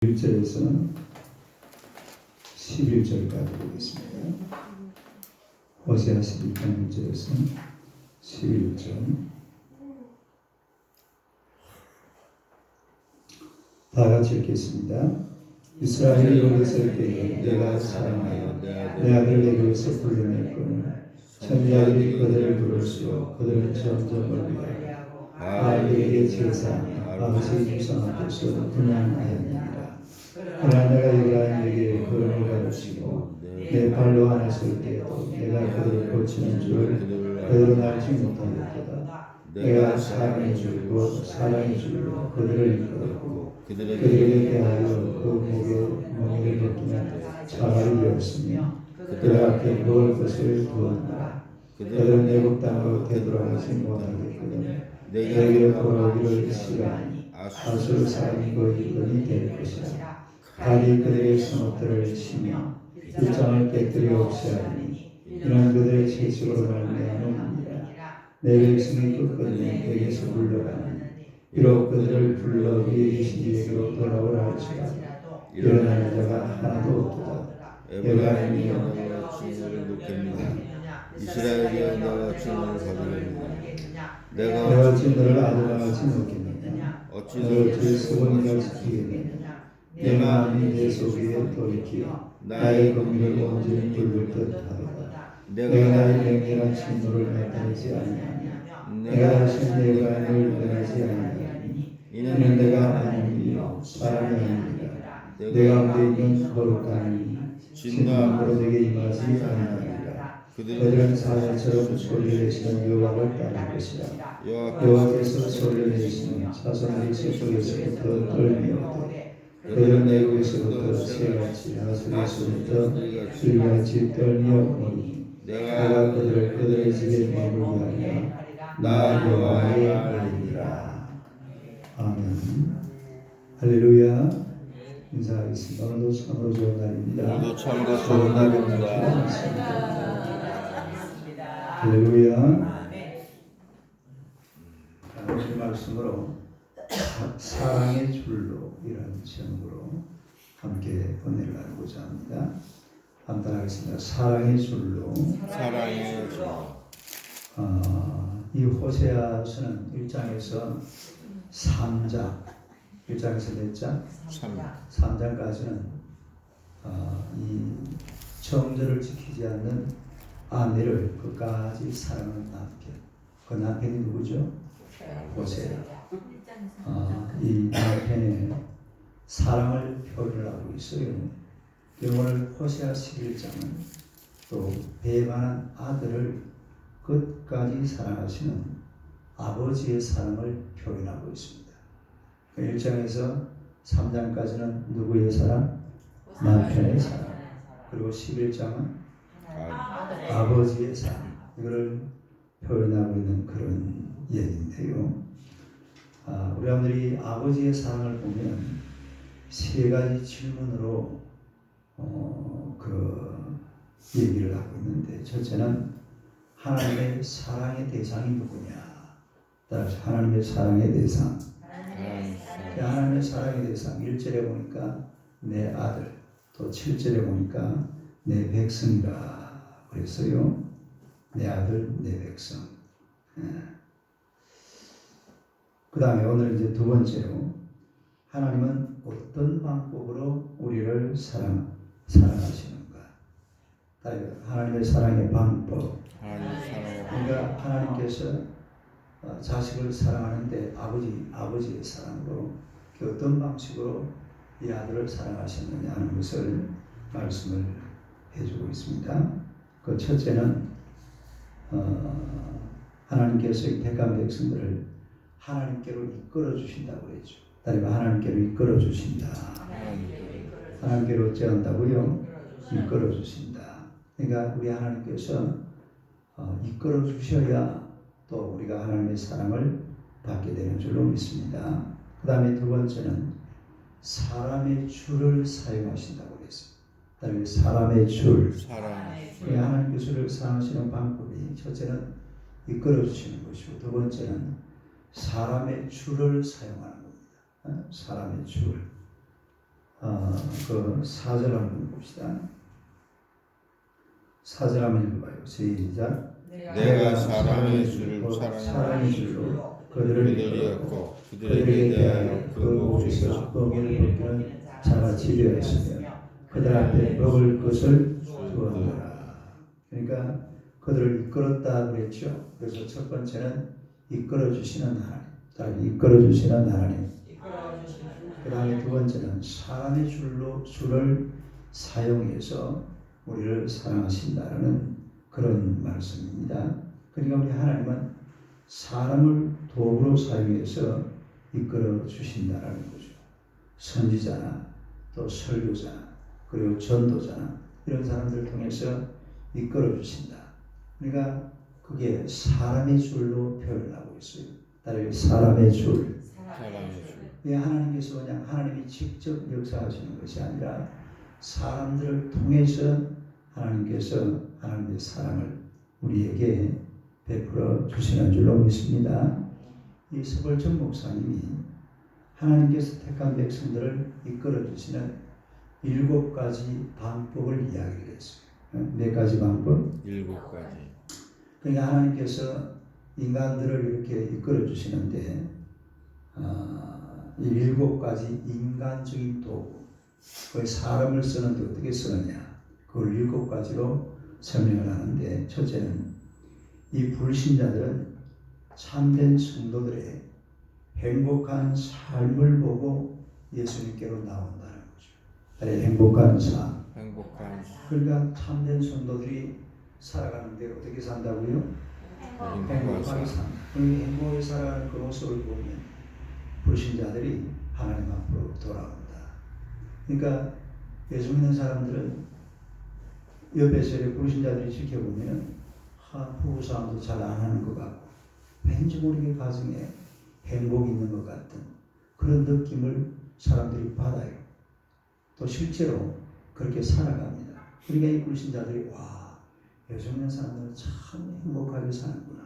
1절에서 11절까지 보겠습니다. 호세아 11장 1절에서 11절. 다 같이 읽겠습니다. 이스라엘 여호와께 내가 사랑하여 내 아들에게서 불려냈거늘 천자들이 그들을 부를수록 그들은 점점 멀리하고 아들에게 제사하며 아버지 주상 앞에서 분양하였느니라. 그러나 내가 요란에게 그런을 가르치고 내 발로 안에 설 때에도 내가 그들을 고치는 줄을 그들은 알지 못하였도다. 내가 사랑의 줄고 사랑의 줄로 그들을 이끌었고 그들에게 대하여 그 목에 멍에를 벗기면 차라리 되었으며 그들 앞에 먹을 것을 두었노라. 그들은 내국 땅으로 되돌아가지 못하겠거든 내게로 돌아오기를 싫어하니 아수르 사람이 그 일꾼이 될 것이라. 가히 그들의 성읍들을 치며 빗장을 깨뜨려 없애하리니 이는 그들의 채찍으로 말미암음이니라. 내 백성이 끝끝내 내게서 물러가니 비록 그들을 불러 위에 계신 이에게로 돌아오라 할지라도 일어나는 자가 하나도 없도다. 에브라임이 여호와의 진노를 느낍니다. 이스라엘이 여호와의 진노를 받으려느냐. 내가 어찌 너를 아들아가지 못겠느냐. 어찌 너를 소원이라 지키겠느냐. 내 마음이 내 속에 돌이키어 나의 공의를 온전히 붉을 듯하도다. 내가 나의 맹렬한 진노를 나타내지 아니하며 내가 다시 내 마음을 변하지 아니하니 이는 내가 하나님이요 사람이 아니니라. 내 가운데 있는 거룩하니 진노함으로 내게 임하지 아니하리라. 그들은 사자처럼 소리를 내시는 여호와를 따를 것이라. 여호와께서 소리를 내시는 자손들이 저쪽에서부터 떨미오되 그들은 내국에서부터 새같이 하수에서부터 들같이 떨며 오니 내가 그들의 집에 머물게 하리라. 나 여호와의 아들이라. 아멘. 할렐루야. 인사하겠습니다. 오늘도 참으로 좋은 날입니다. 오늘도 참으로 좋은 날입니다. 할렐루야. 오늘 말씀으로 사랑의 줄로 이라는 제목으로 함께 은혜를 나누고자 합니다. 한번 하겠습니다. 사랑의 줄로. 사랑의 줄로. 이 호세아서는 1장에서 3장, 1장에서 몇 장? 3장까지는 이 정절을 지키지 않는 아내를 끝까지 사랑하는 남편. 그 남편이 누구죠? 호세아. 이 남편의 사랑을 표현하고 있어요. 오늘 호세아 11장은 또 배반한 아들을 끝까지 사랑하시는 아버지의 사랑을 표현하고 있습니다. 1장에서 3장까지는 누구의 사랑? 남편의 사랑. 그리고 11장은 아버지의 사랑. 이걸 표현하고 있는 그런 얘기인데요. 우리 아들이 아버지의 사랑을 보면 세 가지 질문으로 그 얘기를 하고 있는데, 첫째는 하나님의 사랑의 대상이 누구냐. 따라서 하나님의 사랑의 대상. 하나님의 사랑의 대상 1절에 보니까 내 아들, 또 7절에 보니까 내 백성이라 그랬어요. 내 아들, 내 백성. 그 다음에 오늘 이제 두 번째로 하나님은 어떤 방법으로 우리를 사랑하시는가. 하나님의 사랑의 방법. 그러니까 하나님께서 자식을 사랑하는데 아버지의 사랑으로 어떤 방식으로 이 아들을 사랑하셨느냐 하는 것을 말씀을 해주고 있습니다. 그 첫째는 하나님께서 이 택한 백성들을 하나님께로 이끌어 주신다고 그랬죠. 따라서 하나님께로 이끌어 주신다. 하나님께로 어찌한다고요? 이끌어 주신다. 그러니까 우리 하나님께서 이끌어 주셔야 또 우리가 하나님의 사랑을 받게 되는 줄로 믿습니다. 그 다음에 두 번째는 사람의 줄을 사용하신다고 그랬어요. 따라서 사람의 줄. 하나님께서 우리를 사랑하시는 방법이 첫째는 이끌어 주시는 것이고, 두 번째는 사람의 줄을 사용하는 겁니다. 사람의 줄. 그 4절 한번 봅시다. 4절 한번 읽어봐요. 시작. 내가 사람의 수를 사랑의 줄로 그들을 이끌었고 이끌었고 그들에게 대하여 그 목에서 멍에를 벗기는 자같이 되었으며 그들 앞에 먹을 것을 주었노라. 그러니까 그들을 이끌었다 그랬죠. 그래서 첫 번째는 이끌어 주시는 하나님, 다른 이끌어 주시는 하나님. 그 다음에 두 번째는 사람의 줄을 사용해서 우리를 사랑하신다는 그런 말씀입니다. 그러니까 우리 하나님은 사람을 도구로 사용해서 이끌어 주신다는 거죠. 선지자나 또 설교자나 그리고 전도자나 이런 사람들을 통해서 이끌어 주신다. 그러니까 그게 사람의 줄로 표현하고 있어요. 다른 사람의 줄. 하나님께서 그냥 하나님이 직접 역사하시는 것이 아니라 사람들을 통해서 하나님께서 하나님의 사랑을 우리에게 베풀어 주시는 줄로 믿습니다. 이 서벌천 목사님이 하나님께서 택한 백성들을 이끌어 주시는 7가지 방법을 이야기를 했어요. 몇 가지 방법? 7가지. 그러니까 하나님께서 인간들을 이렇게 이끌어 주시는데 이 7가지 인간적인 도구, 그 사람을 쓰는데 어떻게 쓰느냐, 그걸 7가지로 설명을 하는데, 첫째는 이 불신자들은 참된 성도들의 행복한 삶을 보고 예수님께로 나온다는 거죠. 행복한 삶. 그러니까 참된 성도들이 살아가는데 어떻게 산다고요? 행복하게 산다. 행복하게 살아가는 그 모습을 보면 불신자들이 하나님 앞으로 돌아온다. 그러니까 예수 믿는 사람들은 옆에서 불신자들이 지켜보면 부부 싸움도 잘 안 하는 것 같고 왠지 모르게 가정에 행복이 있는 것 같은 그런 느낌을 사람들이 받아요. 또 실제로 그렇게 살아갑니다. 그러니까 이 불신자들이 예수 믿는 사람들은 참 행복하게 사는구나,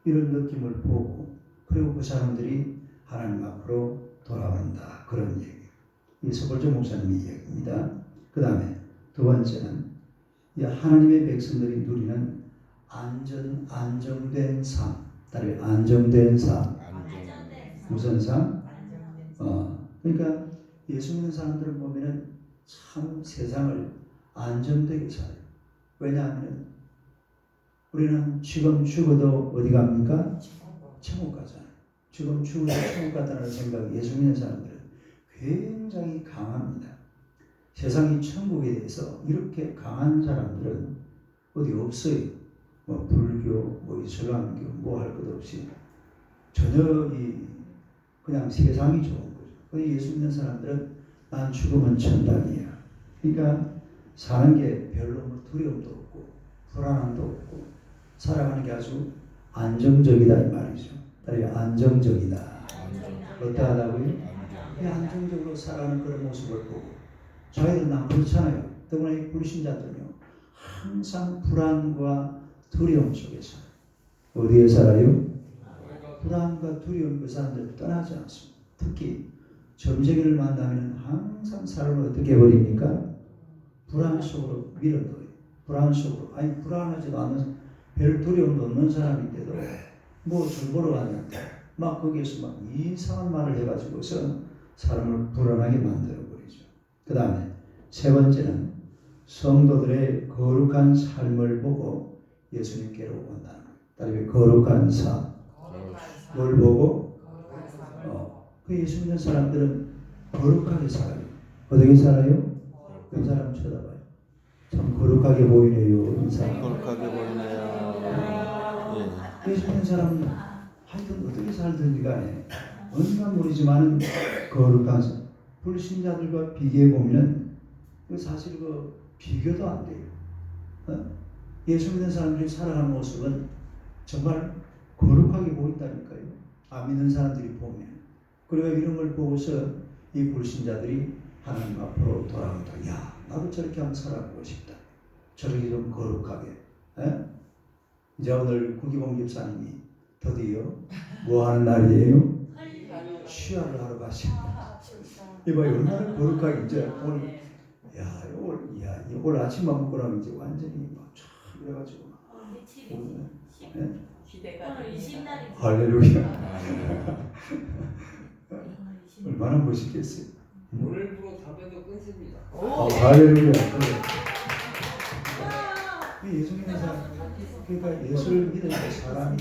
이런 느낌을 보고, 그리고 그 사람들이 하나님 앞으로 돌아온다. 그런 얘기. 이 서벌조 목사님의 이야기입니다. 그 다음에 두 번째는 이 하나님의 백성들이 누리는 안정된 삶. 다른 안정된 삶. 무슨 삶? 그러니까 예수 믿는 사람들을 보면은 참 세상을 안정되게 살아요. 왜냐하면 우리는 지금 죽어도 어디 갑니까? 천국 가잖아요. 지금 죽어도 천국 간다는 생각이 예수 믿는 사람들은 굉장히 강합니다. 세상이 천국에 대해서 이렇게 강한 사람들은 어디 없어요. 불교, 이슬람교, 할 것 없이 전혀 그냥 세상이 좋은 거죠. 예수 믿는 사람들은 난 죽으면 천당이야. 그러니까 사는 게 별로 두려움도 없고 불안함도 없고 살아가는 게 아주 안정적이다 이 말이죠. 안정적이다. 어떠하다고요? 안정적으로 살아가는 그런 모습을 보고 저희들은 안 그렇잖아요. 더구나 이 불신자들은요 항상 불안과 두려움 속에 살아요. 어디에 살아요? 불안과 두려움, 그 사람들 떠나지 않습니다. 특히 점쟁이를 만나면 항상 사람을 어떻게 해버립니까? 불안 속으로 밀어넣어요. 불안 속으로. 불안하지도 않은, 별 두려움도 없는 사람인데도 절 보러 갔는데 막 거기에서 막 이상한 말을 해가지고서 사람을 불안하게 만들어버리죠. 그 다음에 세 번째는 성도들의 거룩한 삶을 보고 예수님께로 온다는 거예요. 다른 거룩한 삶. 뭘 보고? 그 예수 믿는 사람들은 거룩하게 살아요. 어떻게 살아요? 그 사람 쳐다봐요. 참 거룩하게 보이네요. 이 사람. 거룩하게 보이네요. 예수 믿는 사람은 하여튼 어떻게 살든지 간에 뭔가 모르지만 거룩한 삶. 불신자들과 비교해보면 사실 비교도 안 돼요. 예수 믿는 사람들이 살아가는 모습은 정말 거룩하게 보인다니까요. 안 믿는 사람들이 보면. 그리고 이런 걸 보고서 이 불신자들이 하나님 앞으로 돌아온다. 나도 저렇게 한번 살아보고 싶다. 저렇게 좀 거룩하게. 이제 오늘 구기봉 집사님이 드디어 뭐 하는 날이에요? 취하를 하러 가십니다. 이봐 얼마나 거룩하게 이제 오늘 오늘 아침만 먹고 나면 이제 완전히 막쫙 이래가지고 오늘 기대가 오늘 20날이 할렐루야. 얼마나 멋있겠어요. 오늘부로 담배도 끊습니다. 할렐루야. 이 예수 믿는 사람, 그러니까 예수를 믿는 사람이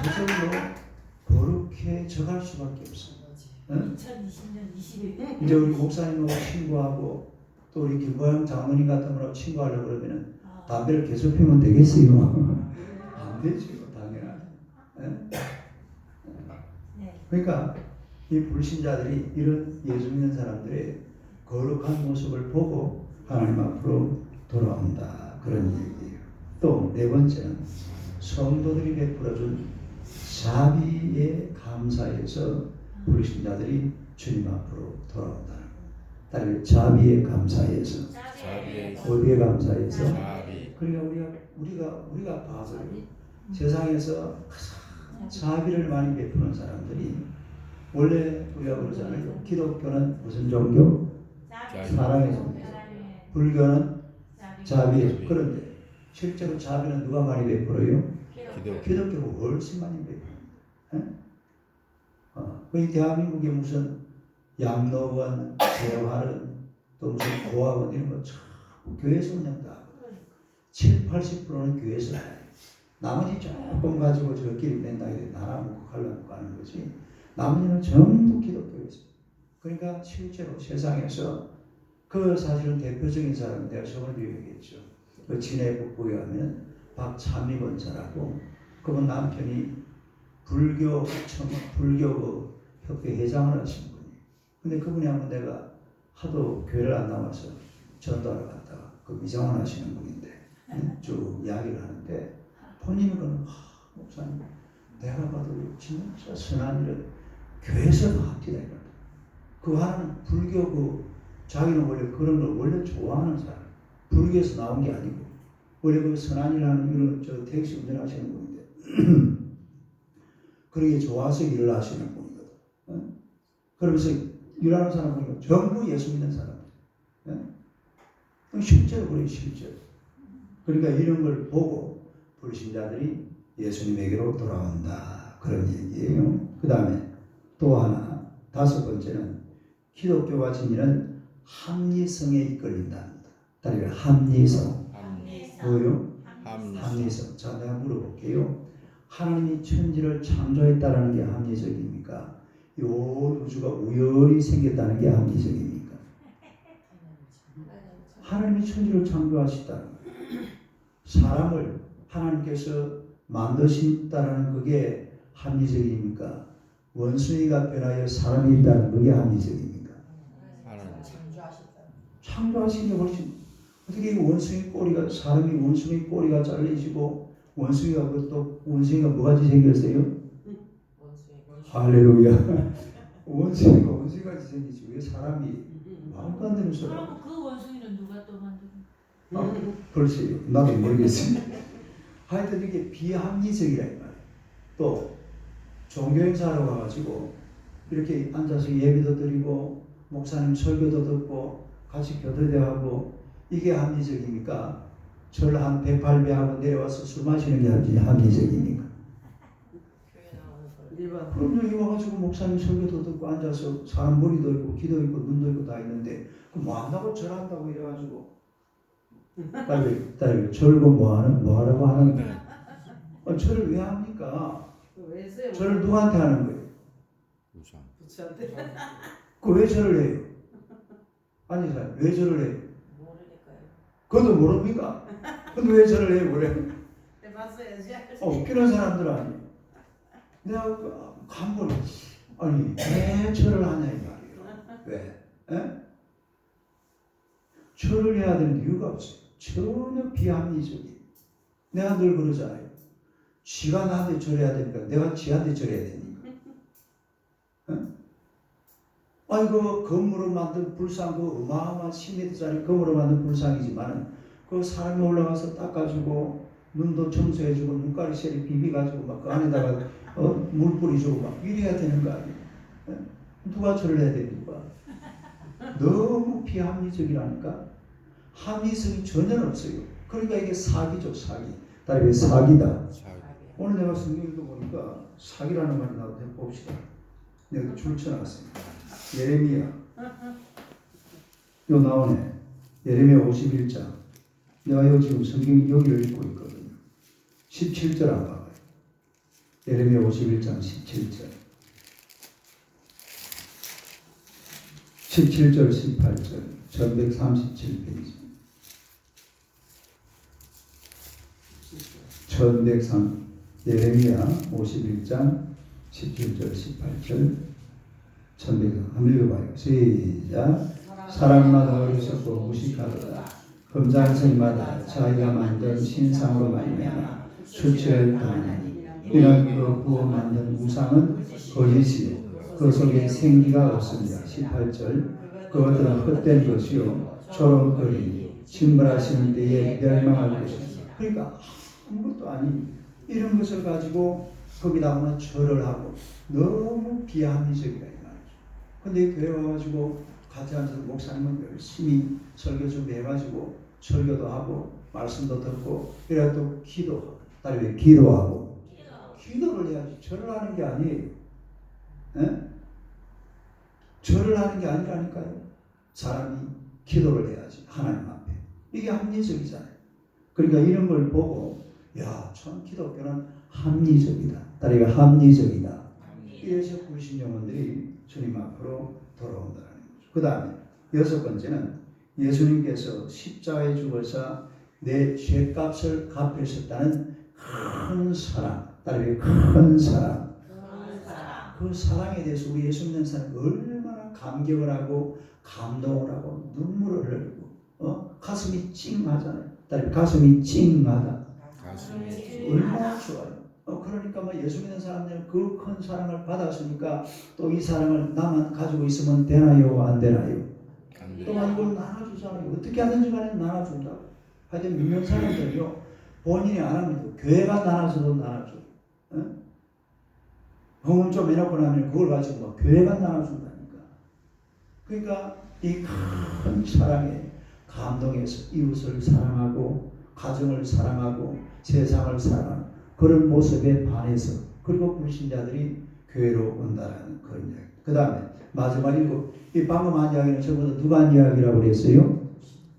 저절로 거룩해져갈 수밖에 없어요. 응? 2020년 20일 이제 우리 목사님하고 친구하고 또 우리 김보영 장모님 같은 분하고 친구하려고 그러면은 담배를 계속 피우면 되겠어요? 안 되죠, 당연하죠. 그러니까 이 불신자들이 이런 예수 믿는 사람들의 거룩한 모습을 보고 하나님 앞으로 돌아온다. 그런 얘기예요. 또 네 번째는 성도들이 베풀어준 자비에 감사해서 불신자들이 주님 앞으로 돌아온다는 것. 다른 자비에 감사해서 어디에 감사해서 자비. 그러니까 우리가 봐서요. 세상에서 자비를 많이 베푸는 사람들이 원래 우리가 그러잖아요. 기독교는 무슨 종교? 사랑의 종교. 불교는 자비의 종교. 그런데 실제로 자비는 누가 많이 베풀어요? 기독교가 훨씬 많이 베풀어요. 이 대한민국에 무슨 양로원, 재활은 또 무슨 고아원 이런 거 참 교회에서 운영다. 70~80%는 교회에서 해요. 나머지 조금 가지고 저끼리 맨날 나라 먹고 갈라먹고 하는 거지. 나머지는 전부 기독교에서. 그러니까 실제로 세상에서 그 사실은 대표적인 사람은 내가 저번에 얘기했죠. 그 진해 북부에 가면 박찬미 권사라고 그분 남편이 불교 협회 회장을 하신 분이에요. 근데 그분이 한번 내가 하도 교회를 안 나와서 전도하러 갔다가 그 미장원 하시는 분인데 쭉 이야기를 하는데 본인은 목사님 내가 봐도 진짜 선한 일을 교회에서 합디다 이거다. 그 하는 불교 자기는 원래 그런 걸 원래 좋아하는 사람. 불교에서 나온 게 아니고 원래 그 선한 일 하는 이런 저 택시 운전하시는 분인데 그런 게 좋아서 일을 하시는 분이거든. 그러면서 일하는 사람 보니까 전부 예수 믿는 사람들. 실제로 그래요, 실제로. 그러니까 이런 걸 보고 불신자들이 예수님에게로 돌아온다. 그런 얘기예요. 그 다음에 또 하나, 다섯 번째는 기독교가 지니는 합리성에 이끌린답니다. 다른 합리성. 뭐요? 합리성. 자, 내가 물어볼게요. 하나님이 천지를 창조했다라는 게 합리적입니까? 이 우주가 우연히 생겼다는 게 합리적입니까? 하나님이 천지를 창조하셨다는 거예요. 사람을 하나님께서 만드셨다라는 그게 합리적입니까? 원숭이가 변하여 사람이 있다는 그게 합리적입니까? 창조하신 게 훨씬 어떻게 원숭이 꼬리가 사람이 원숭이 꼬리가 잘려지고 원숭이가 그것도 원숭이가 뭐같이 생겼어요? 할렐루야. 원숭이가 원숭이같이 생기지 왜 사람이 말도 안 되는 소리. 그럼 그 원숭이는 누가 또 만든? 글쎄요. 나도 모르겠습니다. 하여튼 이게 비합리적이라 이 말이에요. 또 종교 행사하러 가가지고 이렇게 앉아서 예배도 드리고 목사님 설교도 듣고 같이 교대하고 이게 합리적입니까? 절 한 108배 하고 내려와서 술 마시는 게 합리적입니까? 그럼 여기 와가지고 목사님 설교도 듣고 앉아서 사람 머리도 있고 귀도 있고 눈도 있고 다 있는데 그 뭐 한다고 절한다고 이래가지고 딸이 절고 뭐 하라고 하는 거예요? 절을 왜 합니까? 절을 누구한테 하는 거예요? 부처한테. 그 왜 절을 해요? 아니 왜 절을 해요? 그것도 모릅니까? 근데 왜 절을 해요? 그래? 웃기는 사람들 아니에요. 내가 간번에 아니 왜 절을 하냐 이 말이에요. 왜? 에? 절을 해야 되는 이유가 없어요. 전혀 비합리적이에요. 내가 늘 그러잖아요. 지가 나한테 절해야 되니까 내가 지한테 절해야 됩니까? 아니 그 금으로 만든 불상 그 어마어마한 10m짜리 금으로 만든 불상이지만 그 사람이 올라가서 닦아주고 눈도 청소해주고 눈가리 셀이 비비가지고 막 그 안에다가 물 뿌리주고 막 이래야 되는 거 아니에요? 누가 절을 해야 돼 누가? 너무 비합리적이라니까. 합리성이 전혀 없어요. 그러니까 이게 사기죠, 사기. 다른 사기다. 자기. 오늘 내가 성경에도 보니까 사기라는 말이 나오는데 봅시다. 내가 줄쳐놨습니다. 예레미야. 요 나오네. 예레미야 51장. 내가 요 지금 성경 여기를 읽고 있거든요. 17절 안 봐봐요. 예레미야 51장 17절. 17절 18절 1137페이지 1103 예레미야 51장 17절 18절 1103 한번 읽어봐요. 시작. 사람마다 어리석고 무식하도다. 금장성마다 자기가 만든 신상으로 말미암아 수치를 당하나니 이는 그 부어 만든 우상은 거짓이요 그 속에 생기가 없습니다. 18절 그것들은 헛된 것이요 조롱거리니 침벌하시는 때에 멸망할 것입니다. 그러니까 아무것도 아닌 이런 것을 가지고 거기다가 절을 하고 너무 비합리적이다 이 말이죠. 근데 교회 와가지고 같이 앉아서 목사님은 열심히 설교 준비해가지고 설교도 하고 말씀도 듣고 이래 또 기도 다른 기도하고 기도를 해야지 절을 하는 게 아니에요. 에? 절을 하는 게 아니라니까요. 사람이 기도를 해야지 하나님 앞에. 이게 합리적이잖아요. 그러니까 이런 걸 보고 야, 참 기독교는 합리적이다. 다리가 합리적이다. 이래서 구신 영혼들이 주님 앞으로 돌아온다는 거죠. 그 다음에 여섯 번째는 예수님께서 십자가에 죽어서 내 죄값을 갚으셨다는 큰 사랑. 다리가 큰 사랑. 그 사랑에 대해서 우리 예수 믿는 사람이 얼마나 감격을 하고 감동을 하고 눈물을 흘리고 가슴이 찡하잖아요. 다리 가슴이 찡하다. 얼마나 좋아요. 그러니까 뭐 예수 믿는 사람들은 그 큰 사랑을 받았으니까 또 이 사랑을 나만 가지고 있으면 되나요? 안 되나요? 또 이걸 나눠주잖아요. 어떻게 하든지 간에 나눠준다고. 하여튼 믿는 사람들요 본인이 안 하면 교회가 나눠줘도 나눠줘. 봉을 좀 해놓고 나면 그걸 가지고 막 교회가 나눠준다니까. 그러니까 이 큰 사랑에 감동해서 이웃을 사랑하고 가정을 사랑하고 세상을 사랑하는 그런 모습에 반해서 그리고 불신자들이 교회로 온다라는 그런 이야기. 그 다음에 마지막 이 방금 한 이야기는 전부 다 누가 한 이야기라고 그랬어요?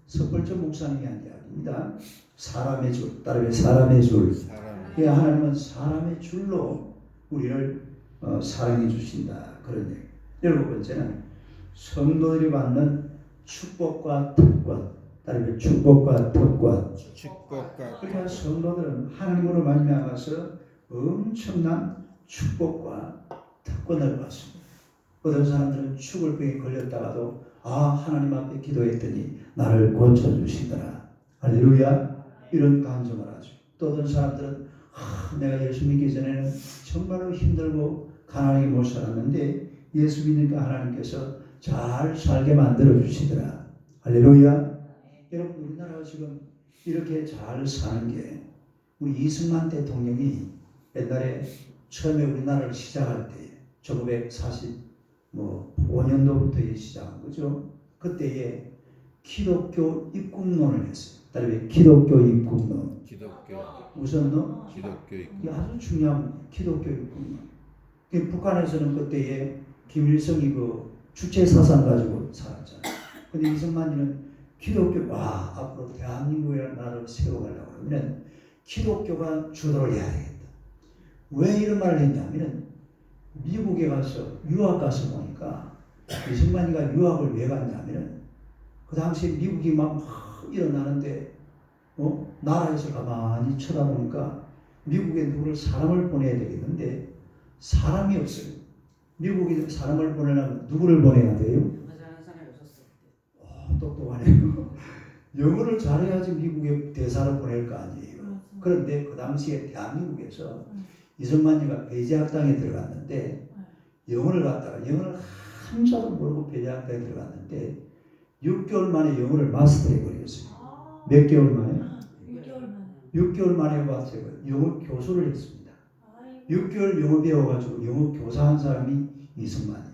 석불천 목사님이 한 이야기입니다. 사람의 줄, 따르면 사람의 줄. 하나님은 사람의 줄로 우리를 사랑해 주신다. 그런 얘기. 일곱 번째는 성도들이 받는 축복과 특권. 따르면 축복과 특권. 그러니까 성도들은 하나님으로 말미암아서 엄청난 축복과 특권을 받습니다. 어떤 사람들은 죽을병에 걸렸다가도 하나님 앞에 기도했더니 나를 고쳐주시더라. 할렐루야. 이런 간증을 하죠. 또 어떤 사람들은 내가 예수 믿기 전에는 정말로 힘들고 가난하게 못 살았는데 예수 믿으니까 하나님께서 잘 살게 만들어 주시더라. 할렐루야. 여러분 우리나라가 지금 이렇게 잘 사는 게 우리 이승만 대통령이 옛날에 처음에 우리나라를 시작할 때 1945년도부터 시작한 거죠. 그때에 기독교 입국론을 했어요. 다른 기독교 입국론. 무슨 론? 기독교 입국. 이게 아주 중요한 기독교 입국론. 북한에서는 그때에 김일성이 그 주체 사상 가지고 살았잖아요. 근데 이승만이는 기독교 앞으로 대한민국이라는 나라를 세워가려고 하면 기독교가 주도를 해야 되겠다. 왜 이런 말을 했냐면 미국에 가서 유학 가서 보니까 이승만이가 유학을 왜 갔냐면 그 당시에 미국이 막 일어나는데 나라에서 가만히 쳐다보니까 미국에 누구를 사람을 보내야 되겠는데 사람이 없어요. 미국에 사람을 보내려면 누구를 보내야 돼요? 똑똑하네요. 영어를 잘해야지 미국에 대사를 보낼 거 아니에요. 그런데 그 당시에 대한민국에서 이승만이가 배제학당에 들어갔는데 영어를 한자도 모르고 배제학당에 들어갔는데 6개월 만에 영어를 마스터해 버렸어요. 몇 개월 만에? 6개월 만에 마스터해 영어 교수를 했습니다. 6개월 영어 배워가지고 영어 교사한 사람이 이승만이에요.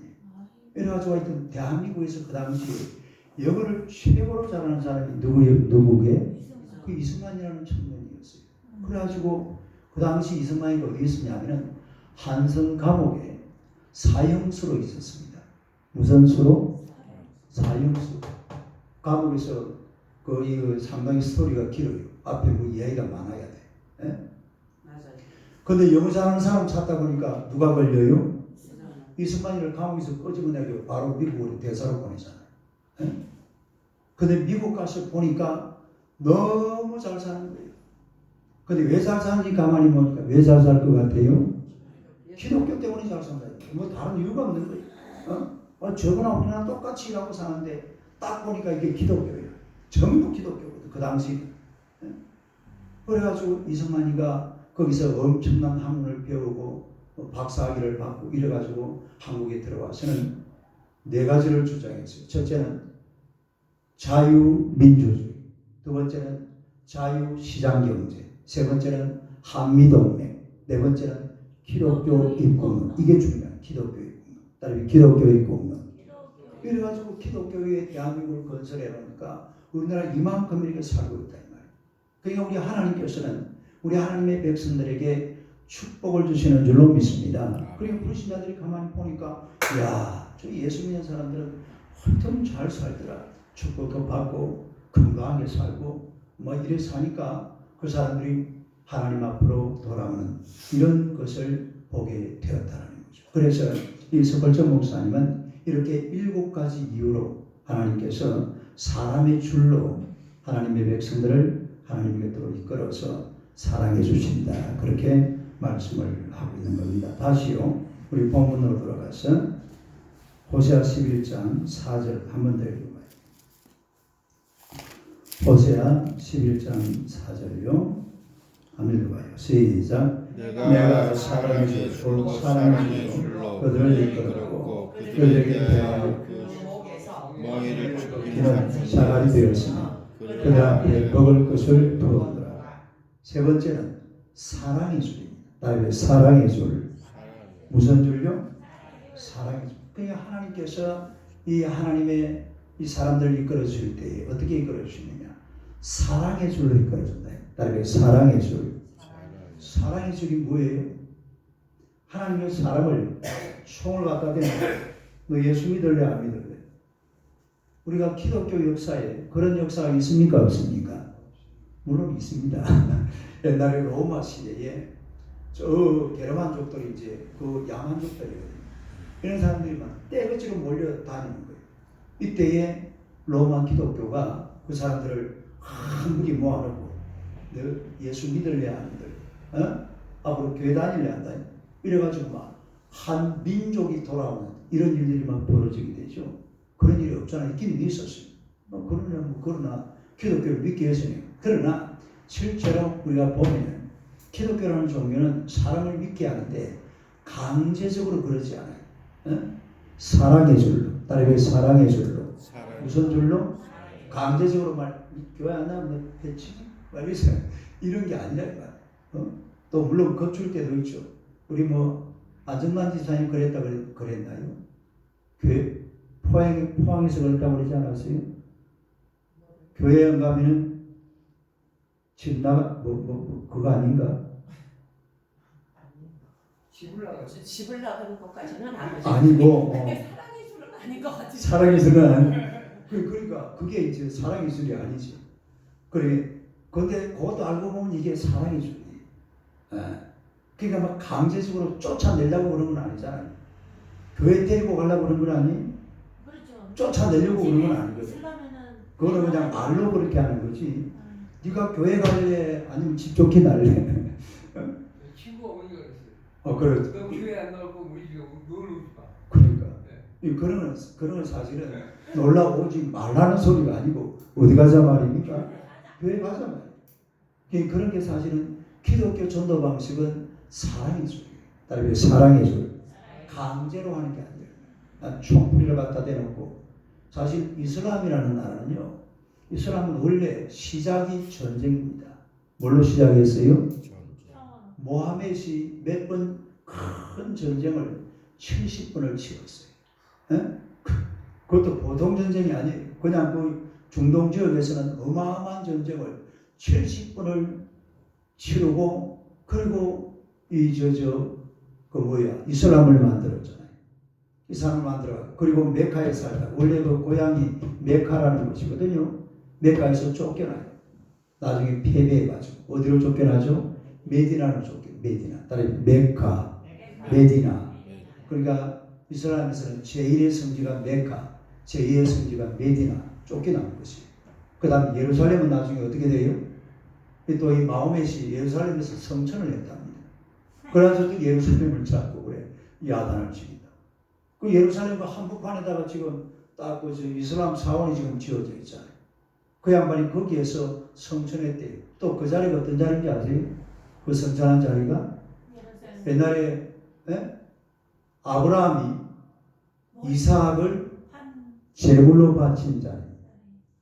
이래가지고 하여튼 대한민국에서 그 당시에 영어를 최고로 잘하는 사람이 누구게? 그 이승만이라는 청년이었어요. 그래가지고 그 당시 이승만이 어디 있었냐면은 한성 감옥에 사형수로 있었습니다. 무슨 수로? 사형수. 감옥에서 그 상당히 스토리가 길어요. 앞에 뭐 이야기가 많아야 돼. 예? 맞아요. 근데 영어 잘하는 사람 찾다 보니까 누가 걸려요? 이승만이를 감옥에서 끄집어내고 바로 미국으로 대사로 보내잖아요. 예? 근데 미국 가서 보니까 너무 잘 사는 거예요. 근데 왜 잘 사는지 가만히 보니까 왜 잘 살 것 같아요? 기독교 때문에 잘 산다. 뭐 다른 이유가 없는 거예요. 저거나 우리나 똑같이 일하고 사는데 딱 보니까 이게 기독교예요. 전부 기독교거든. 그 당시. 예? 그래가지고 이승만이가 거기서 엄청난 학문을 배우고 박사학위를 받고 이래가지고 한국에 들어와서는 네 가지를 주장했어요. 첫째는 자유민주주의, 두 번째는 자유시장경제, 세 번째는 한미동맹, 네 번째는 기독교 입국론. 이게 중요해요. 기독교 입국론. 따르면 기독교 입국론. 이래가지고 기독교의 대한민국을 건설해 놓으니까 우리나라 이만큼 이렇게 살고 있다 이 말이에요. 그러니까 우리 하나님께서는 우리 하나님의 백성들에게 축복을 주시는 줄로 믿습니다. 그리고 불신자들이 가만히 보니까 야, 저 예수 믿는 사람들은 하여튼 잘 살더라. 축복도 받고 건강하게 살고 뭐 이래 사니까 그 사람들이 하나님 앞으로 돌아오는 이런 것을 보게 되었다는 거죠. 그래서 이 석걸정 목사님은 이렇게 7가지 이유로 하나님께서 사람의 줄로 하나님의 백성들을 하나님 곁으로 이끌어서 사랑해 주신다. 그렇게 말씀을 하고 있는 겁니다. 다시요. 우리 본문으로 돌아가서 호세아 11장 4절 한 번 더 읽어봐요. 호세아 11장 4절요. 한번 읽어봐요. 시작. 내가 사랑의 줄로 그들을 이끌었고 그들에게 대하여 멍에를 죽이는 그는 자갈이 되었으나 그들 앞에 먹을 것을 두었더라. 세 번째는 사랑의 줄입니다. 다음에 사랑의 줄. 무슨 줄요? 사랑의 줄. 그러니까 하나님께서 이 하나님의 이 사람들을 이끌어 주실 때 어떻게 이끌어 주시느냐? 사랑의 줄로 이끌어 준다. 다음에 사랑의 줄. 사랑의 줄이 뭐예요? 하나님의 사람을 총을 갖다 대면 너 예수 믿을래 안 믿을래? 우리가 기독교 역사에 그런 역사가 있습니까 없습니까? 물론 있습니다. 옛날에 로마 시대에 저 게르만족들이 이제 그 야만족들이거든요. 이런 사람들이 막 떼거지로 몰려다니는 거예요. 이때에 로마 기독교가 그 사람들을 한 무리 모아놓고 너 예수 믿을래 안 믿을래? 앞으로 교회 다닐래 안 다닐래? 이래가지고 막 한 민족이 돌아오는 이런 일들이 막 벌어지게 되죠. 그런 일이 없잖아요. 있긴 있었어요. 그러나 기독교를 믿게 했으니까. 그러나 실제로 우리가 보면 기독교라는 종교는 사람을 믿게 하는데 강제적으로 그러지 않아요. 사랑의 줄로. 따르게 사랑의 줄로. 무슨 줄로? 강제적으로 교회 안 나면 대치? 이런 게 아니라 또 물론 거출 때도 있죠. 우리 뭐 안정만 지사님 그랬나요? 교회 포항에서 그랬다고 그러지 않았어요? 교회 안 가면은 집 나가 그거 아닌가? 집을 나가는 것까지는 아니죠. 아니고 사랑의 줄은 아닌 것 같아요. 사랑의 줄은 그러니까 그게 이제 사랑의 줄이 아니지. 그래. 근데 그것도 알고 보면 이게 사랑의 줄이에요. 그러니까 막 강제적으로 쫓아내려고 그런 건 아니잖아요. 교회 데리고 가려고 그런 건 아니? 그렇죠. 쫓아내려고 그런 건 아니거든. 쓰려면은 그거는 그냥 말로 그렇게 하는 거지. 네가 교회 갈래? 아니면 집 좋게 날래? 친구 어머니가 그랬어요. 그래. 너 교회 안 나올 거면 우리 집에 놀러 오지 마. 그러니까. 그런 건 사실은 놀라 오지 말라는 소리가 아니고 어디 가자 말입니까? 교회 가자 말이에요. 그런 게 사실은 기독교 전도 방식은 사랑의 줄이에요. 따르면 사랑의 줄. 강제로 하는 게 아니에요. 총뿌리를 갖다 대놓고. 사실 이슬람이라는 나라는요. 이슬람은 원래 시작이 전쟁입니다. 뭘로 시작했어요? 모하메시 몇 번 큰 전쟁을 70번을 치렀어요. 예? 그것도 보통 전쟁이 아니에요. 그냥 그 중동 지역에서는 어마어마한 전쟁을 70분을 치르고 그리고 이슬람을 만들었잖아요. 이슬람을 만들어 그리고 메카에 살다. 원래 그 고향이 메카라는 것이거든요. 메카에서 쫓겨나요. 나중에 패배해가지고 어디로 쫓겨나죠? 메디나로 쫓겨나요. 메디나. 따라서 메카, 메디나. 그러니까 이슬람에서는 제1의 성지가 메카, 제2의 성지가 메디나 쫓겨나는 것이에요. 그 다음 예루살렘은 나중에 어떻게 돼요? 또 이 마호멧이 예루살렘에서 성천을 했답니다. 그래서 또 예루살렘을 잡고 그래 야단을 치긴다. 그 예루살렘과 한복판에다가 지금 딱 그 이슬람 사원이 지금 지어져 있잖아요. 그 양반이 거기에서 성천했대요. 또 그 자리가 어떤 자리인지 아세요? 그 성천한 자리가 옛날에 아브라함이 이삭을 제물로 바친 자리.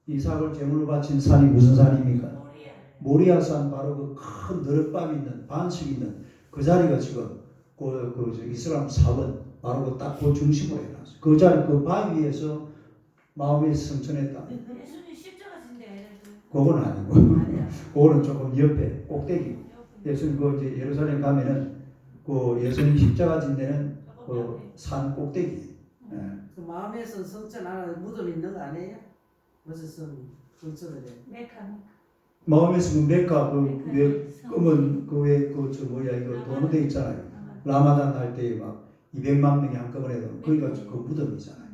이삭을 제물로 바친 산이 무슨 산입니까? 모리아산. 바로 그 큰 너릇밤 있는 반석 있는 그 자리가 지금 그 이슬람 사원 바로 그 딱 그 중심으로 해놨어요. 그 자리 그 바위 위에서 마음에 성천했다. 예수님 십자가 진대. 그건 아니고 그거는 조금 옆에 꼭대기. 예수님 그 이제 예루살렘 가면은 그 예수님 십자가 진 데는 그 산 꼭대기. 예. 그 마음에서 성천 하나 무덤 있는 거 아니에요? 무슨 성천을 해? 메카. 마음에서 그 메카 그 검은 이거 도로대 있잖아요. 라마단 할 때 막 200만 명이 한꺼번에 거기가 그 무덤이잖아요.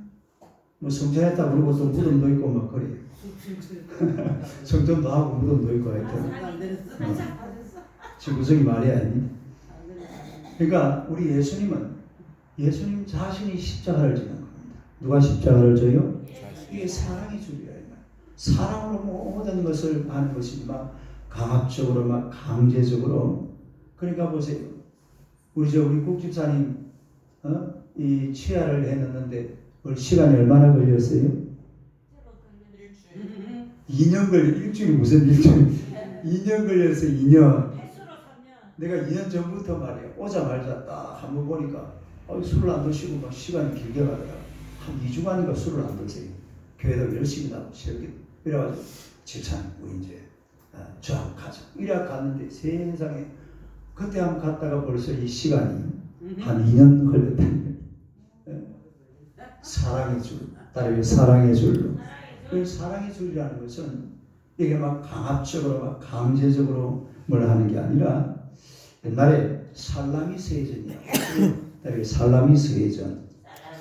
뭐 성천했다 그러고 또 무덤도 있고 막 그래요. 성전도 하고 무덤도 있고 하여튼 지구성이 말이 아닙니다. 그러니까 우리 예수님 자신이 십자가를 지는 겁니다. 누가 십자가를 져요? 이게 사랑의 줄이야. 사랑으로 모든 것을 하는 것이 막 강압적으로 막 강제적으로. 그러니까 보세요. 우리 국집사님 이 치아를 해놨는데 시간이 얼마나 걸렸어요? 2년 일주일이 무슨 일주일? 2년 걸려서 2년. 내가 2년 전부터 말이야. 오자마자 딱 한번 보니까 술을 안 드시고 막 시간이 길게 가더라. 한 2주간인가 술을 안 드세요. 교회도 열심히 나고 새벽에 이래가지고 지찬 뭐 이제 저하고 가자. 이래 갔는데 세상에 그때 한번 갔다가 벌써 이 시간이 한 2년 걸렸다. 사랑의 줄. 따르게 사랑의 줄로. 그 사랑의 줄이라는 것은 이게 막 강압적으로 막 강제적으로 뭘 하는 게 아니라 옛날에 살라미 세전이라고 따르게 살라미 세전.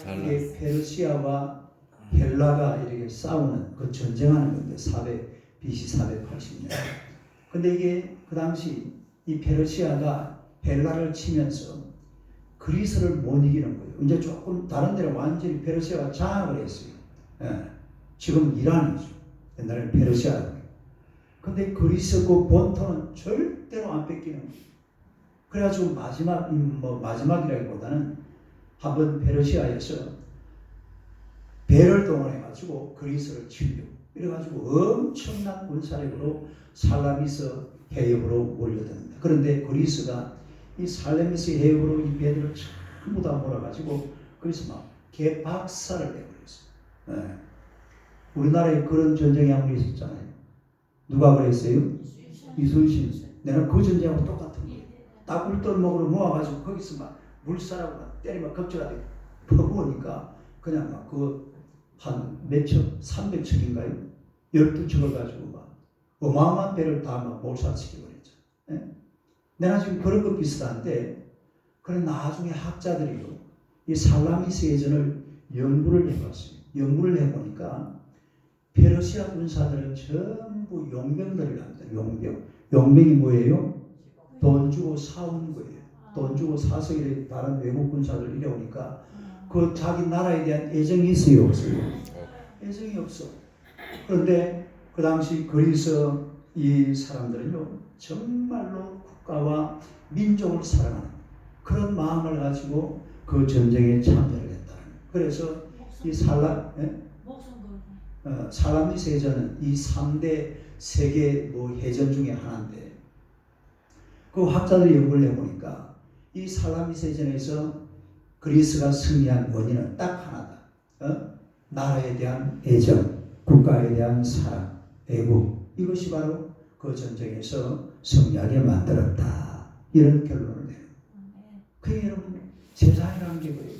이게 페르시아와 헬라가 이렇게 싸우는 그 전쟁하는 건데 BC 480년. 근데 이게 그 당시 이 페르시아가 헬라를 치면서 그리스를 못 이기는 거예요. 이제 조금 다른 데로 완전히 페르시아가 장악을 했어요. 지금 이란이죠. 옛날에는 페르시아예요. 근데 그리스 그 본토는 절대로 안 뺏기는 거예요. 그래가지고 마지막이라기보다는 한번 페르시아에서 배를 동원해가지고 그리스를 치려고 이래가지고 엄청난 군사력으로 살라미스 해협으로 몰려듭니다. 그런데 그리스가 이 살라미스 해협으로 이 배들을 전부 다 몰아가지고 그래서 막 개박살을 내버렸어요. 우리나라에 그런 전쟁이 한 번 있었잖아요. 누가 그랬어요? 이순신. 내가 그 전쟁하고 똑같은 거예요. 딱 울돌목으로 모아가지고 거기서 막 물살하고 막 때리면 겁주라도 퍼부으니까 그냥 막 한 몇 척, 300척인가요? 12척을 가지고 막 어마어마한 배를 다 막 몰살시켜버렸죠. 내가 지금 그런 것 비슷한데, 그래 나중에 학자들이요, 이 살라미스 예전을 연구를 해봤어요. 연구를 해보니까 페르시아 군사들은 전부 용병들을 합니다. 용병이 뭐예요? 돈 주고 사온 거예요. 돈 주고 사서 이렇게 다른 외국 군사들 이래오니까 그 자기 나라에 대한 애정이 있어요, 없어요? 애정이 없어. 그런데 그 당시 그리스 이 사람들은요, 정말로 국가와 민족을 사랑하는 그런 마음을 가지고 그 전쟁에 참여를 했다는 거예요. 그래서 이 살라미스 해전은 이 3대 세계 해전 중에 하나인데, 그 학자들이 연구를 해보니까 이 살라미스 해전에서 그리스가 승리한 원인은 딱 하나다. 나라에 대한 애정, 국가에 대한 사랑, 애국, 이것이 바로 그 전쟁에서 승리하게 만들었다. 이런 결론을 내요. 그 여러분, 세상이라는 게 그래요.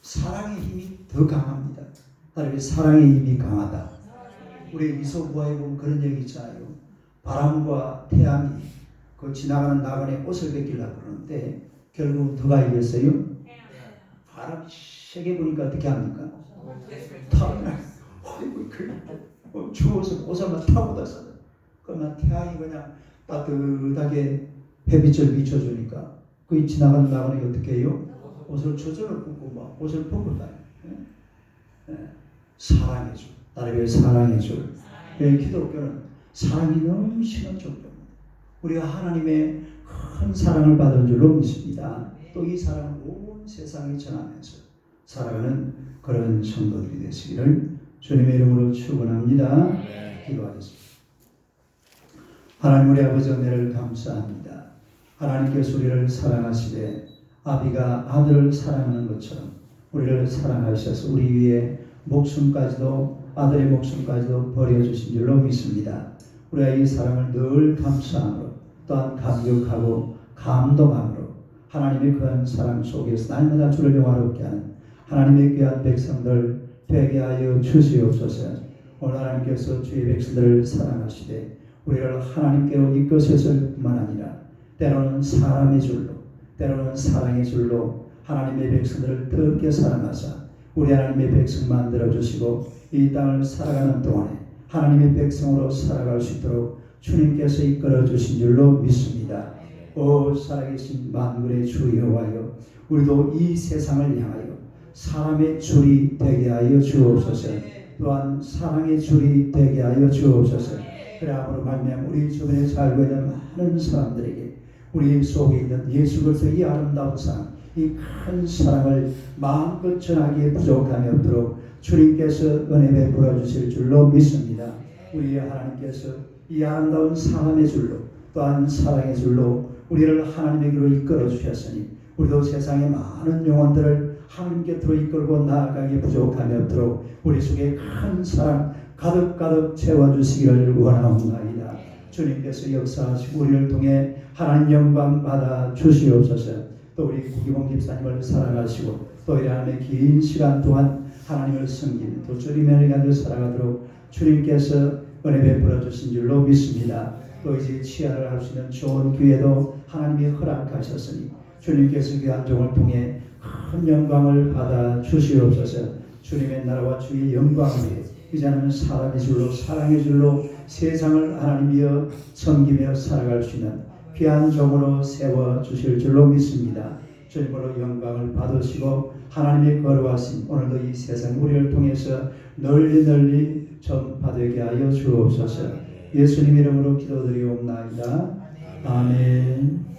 사랑의 힘이 더 강합니다. 다른 사랑의 힘이 강하다. 우리 이소부화에 보면 그런 얘기 있잖아요. 바람과 태양이 그 지나가는 나그네 옷을 벗기려고 그러는데 결국 누가 이겼어요? 바람이 세게 부니까 어떻게 합니까? 추워서 옷만 타고 다서 그러면 태양이 그냥 따뜻하게 햇빛을 비춰주니까 그 지나가는 나그네가 어떻게 해요? 옷을 조절을 굽고 막 옷을 벗고 다녀요. 사랑의 줄, 나를 위해 사랑의 줄. 기독교는 사랑이 넘치는 종교입니다. 우리가 하나님의 큰 사랑을 받은 줄로 믿습니다. 또 이 사랑을 온 세상에 전하면서 살아가는 그런 성도들이 되시기를 주님의 이름으로 축원합니다. 기도하겠습니다. 하나님 우리 아버지 은혜를 감사합니다. 하나님께서 우리를 사랑하시되 아비가 아들을 사랑하는 것처럼 우리를 사랑하셔서 우리 위에 목숨까지도 아들의 목숨까지도 버려주신 줄로 믿습니다. 우리가 이 사랑을 늘 감사함으로 또한 감격하고 감동함으로 하나님의 그한 사랑 속에서 날마다 주를 영화롭게 하는 하나님의 귀한 백성들 되게 하여 주시옵소서. 오늘 하나님께서 주의 백성들을 사랑하시되 우리를 하나님께로 이끄셨을 뿐만 아니라 때로는 사람의 줄로 때로는 사랑의 줄로 하나님의 백성들을 뜨겁게 사랑하사 우리 하나님의 백성 만들어주시고 이 땅을 살아가는 동안에 하나님의 백성으로 살아갈 수 있도록 주님께서 이끌어 주신 줄로 믿습니다. 오 살아계신 만군의 주 여호와여, 우리도 이 세상을 향하여 사람의 줄이 되게 하여 주옵소서. 또한 사랑의 줄이 되게 하여 주옵소서. 그러므로 말미암아 우리 주변에 살고 있는 많은 사람들에게 우리 속에 있는 예수 그리스도의 이 아름다운 사랑, 이 큰 사랑을 마음껏 전하기에 부족함이 없도록 주님께서 은혜 베풀어 주실 줄로 믿습니다. 우리 하나님께서 이 아름다운 사랑의 줄로 또한 사랑의 줄로 우리를 하나님에게로 이끌어 주셨으니 우리도 세상의 많은 영혼들을 하나님 곁으로 이끌고 나아가기에 부족함이 없도록 우리 속에 큰 사랑 가득가득 채워주시기를 원하옵나이다. 주님께서 역사하시고 우리를 통해 하나님 영광 받아 주시옵소서. 또 우리 구기봉 집사님을 사랑하시고 또 이 하나님의 긴 시간 동안 하나님을 섬기는 또 주님의 은혜가 살아가도록 주님께서 은혜 베풀어 주신 줄로 믿습니다. 또 이제 치아를 할 수 있는 좋은 기회도 하나님이 허락하셨으니 주님께서 그 한종을 통해 큰 영광을 받아 주시옵소서. 주님의 나라와 주의 영광을 위해 이제는 사람의 줄로 사랑의 줄로 세상을 하나님이여 섬기며 살아갈 수 있는 귀한 종으로 세워주실 줄로 믿습니다. 주님으로 영광을 받으시고 하나님의 거룩하신 오늘도 이 세상 우리를 통해서 널리 전파되게 하여 주옵소서. 예수님 이름으로 기도드리옵나이다. 아멘.